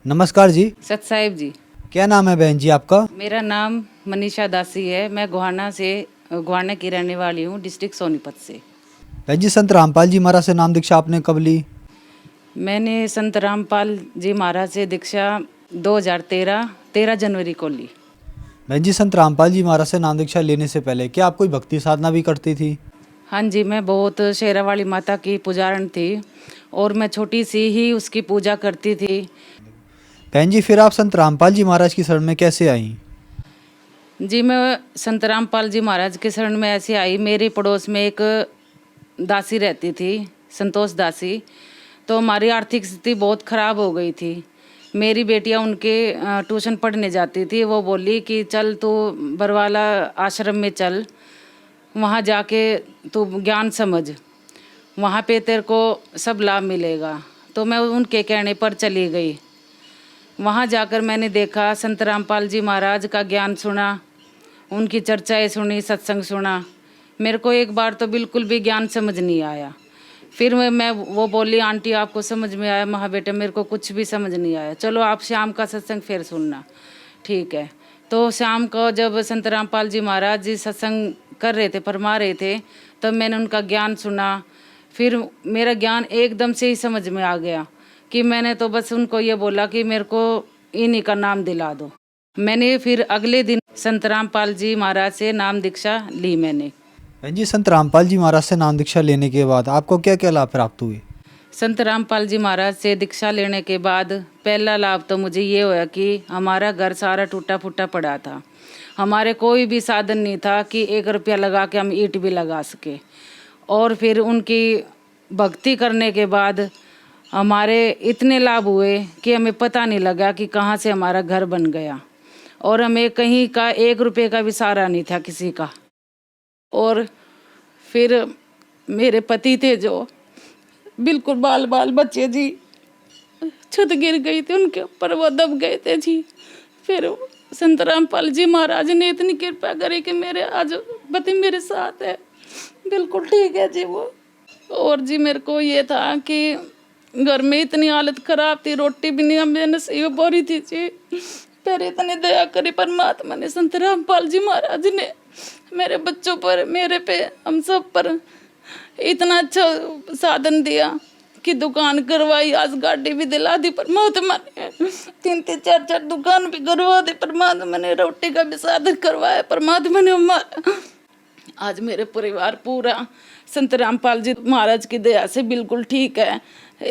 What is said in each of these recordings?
नमस्कार जी। सत साहिब जी। क्या नाम है बहन जी आपका? मेरा नाम मनीषा दासी है। मैं गोहाना की रहने वाली हूँ, डिस्ट्रिक्ट सोनीपत से। बहन जी, संत रामपाल जी महाराज से नाम दीक्षा आपने कब ली? मैंने संत रामपाल जी महाराज से दीक्षा 13 जनवरी को ली। बहन जी, संत रामपाल जी महाराज से नाम दीक्षा लेने से पहले क्या आप कोई भक्ति साधना भी करती थी? हाँ जी, मैं बहुत शेरावाली माता की पुजारन थी और मैं छोटी सी ही उसकी पूजा करती थी। बहन जी, फिर आप संत रामपाल जी महाराज की शरण में कैसे आई? जी, मैं संत रामपाल जी महाराज के शरण में ऐसे आई। मेरे पड़ोस में एक दासी रहती थी, संतोष दासी। तो हमारी आर्थिक स्थिति बहुत ख़राब हो गई थी। मेरी बेटियां उनके ट्यूशन पढ़ने जाती थी। वो बोली कि चल तू बरवाला आश्रम में चल, वहाँ जाके तू ज्ञान समझ, वहाँ पे तेरे को सब लाभ मिलेगा। तो मैं उनके कहने पर चली गई। वहाँ जाकर मैंने देखा, संत रामपाल जी महाराज का ज्ञान सुना, उनकी चर्चाएं सुनी, सत्संग सुना। मेरे को एक बार तो बिल्कुल भी ज्ञान समझ नहीं आया। फिर मैं वो बोली, आंटी आपको समझ में आया? महा बेटा मेरे को कुछ भी समझ नहीं आया, चलो आप शाम का सत्संग फिर सुनना। ठीक है। तो शाम को जब संत रामपाल जी महाराज जी सत्संग कर रहे थे, फरमा रहे थे, तब मैंने उनका ज्ञान सुना। फिर मेरा ज्ञान एकदम से ही समझ में आ गया कि मैंने तो बस उनको ये बोला कि मेरे को इन्हीं का नाम दिला दो। मैंने फिर अगले दिन संत रामपाल जी महाराज से नाम दीक्षा ली मैंने। बहन जी, संत रामपाल जी महाराज से नाम दीक्षा लेने के बाद आपको क्या क्या लाभ प्राप्त हुए? संत रामपाल जी महाराज से दीक्षा लेने के बाद पहला लाभ तो मुझे ये हुआ कि हमारा घर सारा टूटा फूटा पड़ा था। हमारे कोई भी साधन नहीं था कि 1 रुपया लगा के हम ईंट भी लगा सके। और फिर उनकी भक्ति करने के बाद हमारे इतने लाभ हुए कि हमें पता नहीं लगा कि कहाँ से हमारा घर बन गया। और हमें कहीं का 1 रुपये का भी सहारा नहीं था किसी का। और फिर मेरे पति थे जो बिल्कुल बाल बाल बच्चे जी, छत गिर गई थी उनके ऊपर, वो दब गए थे जी। फिर संत रामपाल जी महाराज ने इतनी कृपा करी कि मेरे आज पति मेरे साथ है, बिल्कुल ठीक है जी वो। और जी मेरे को ये था कि घर में इतनी हालत खराब थी, रोटी भी नहीं हमें नसीब हो रही थी जी। फिर इतनी दया करी परमात्मा ने, संत रामपाल जी महाराज ने मेरे बच्चों पर, मेरे पे, हम सब पर इतना अच्छा साधन दिया कि दुकान करवाई, आज गाड़ी भी दिला दी परमात्मा ने। 3-3 4-4 दुकान भी करवा दी परमात्मा ने, रोटी का भी साधन करवाया परमात्मा ने हमारा। आज मेरे परिवार पूरा संत रामपाल जी महाराज की दया से बिल्कुल ठीक है।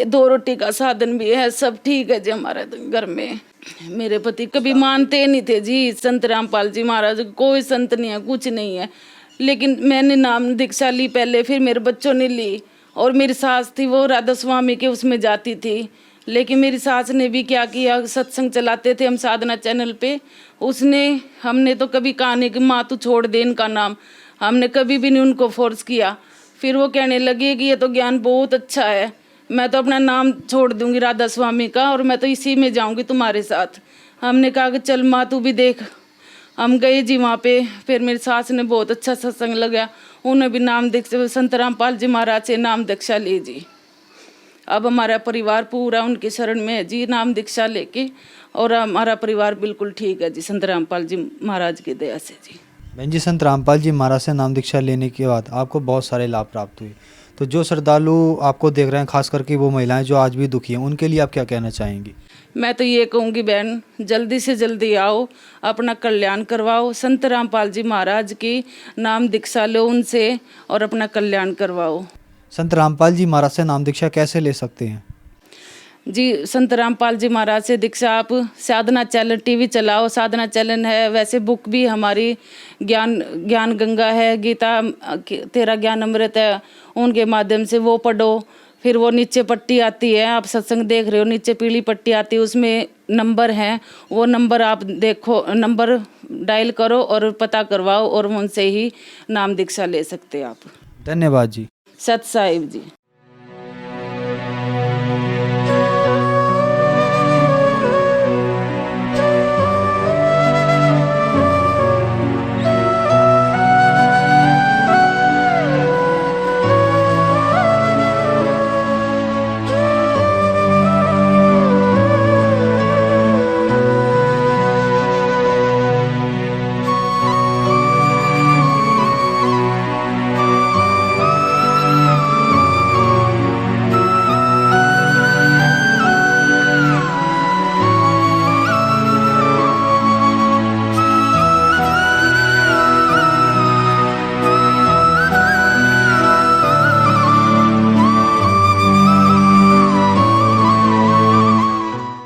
2 रोटी का साधन भी है, सब ठीक है जी हमारे घर में। मेरे पति कभी मानते नहीं थे जी संत रामपाल जी महाराज, कोई संत नहीं है, कुछ नहीं है। लेकिन मैंने नाम दीक्षा ली पहले, फिर मेरे बच्चों ने ली। और मेरी सास थी वो राधा स्वामी के उसमें जाती थी। लेकिन मेरी सास ने भी क्या किया, सत्संग चलाते थे हम साधना चैनल पे, हमने तो कभी कहा नहीं कि माँ तू छोड़ दे इनका नाम, हमने कभी भी नहीं उनको फोर्स किया। फिर वो कहने लगी कि ये तो ज्ञान बहुत अच्छा है, मैं तो अपना नाम छोड़ दूंगी राधा स्वामी का और मैं तो इसी में जाऊंगी तुम्हारे साथ। हमने कहा कि चल माँ तू भी देख। हम गए जी वहाँ पे। फिर मेरी सास ने बहुत अच्छा सत्संग लगा, उन्हें भी नाम दीक्षा संत रामपाल जी महाराज से नाम दीक्षा ली जी। अब हमारा परिवार पूरा उनके शरण में है जी, नाम दीक्षा लेके। और हमारा परिवार बिल्कुल ठीक है जी संत रामपाल जी महाराज की दया से जी। बहन जी, संत रामपाल जी महाराज से नाम दीक्षा लेने के बाद आपको बहुत सारे लाभ प्राप्त हुए। तो जो श्रद्धालु आपको देख रहे हैं, खास करके वो महिलाएं जो आज भी दुखी हैं, उनके लिए आप क्या कहना चाहेंगी? मैं तो ये कहूँगी बहन, जल्दी से जल्दी आओ, अपना कल्याण करवाओ, संत रामपाल जी महाराज की नाम दीक्षा लो उनसे और अपना कल्याण करवाओ। संत रामपाल जी महाराज से नाम दीक्षा कैसे ले सकते हैं? जी, संत रामपाल जी महाराज से दीक्षा आप साधना चैनल टीवी चलाओ, साधना चैनल है। वैसे बुक भी हमारी ज्ञान गंगा है, गीता तेरा ज्ञान अमृत है, उनके माध्यम से वो पढ़ो। फिर वो नीचे पट्टी आती है, आप सत्संग देख रहे हो, नीचे पीली पट्टी आती है, उसमें नंबर हैं, वो नंबर आप देखो, नंबर डायल करो और पता करवाओ और उनसे ही नाम दीक्षा ले सकते आप। धन्यवाद जी। सत साहिब जी।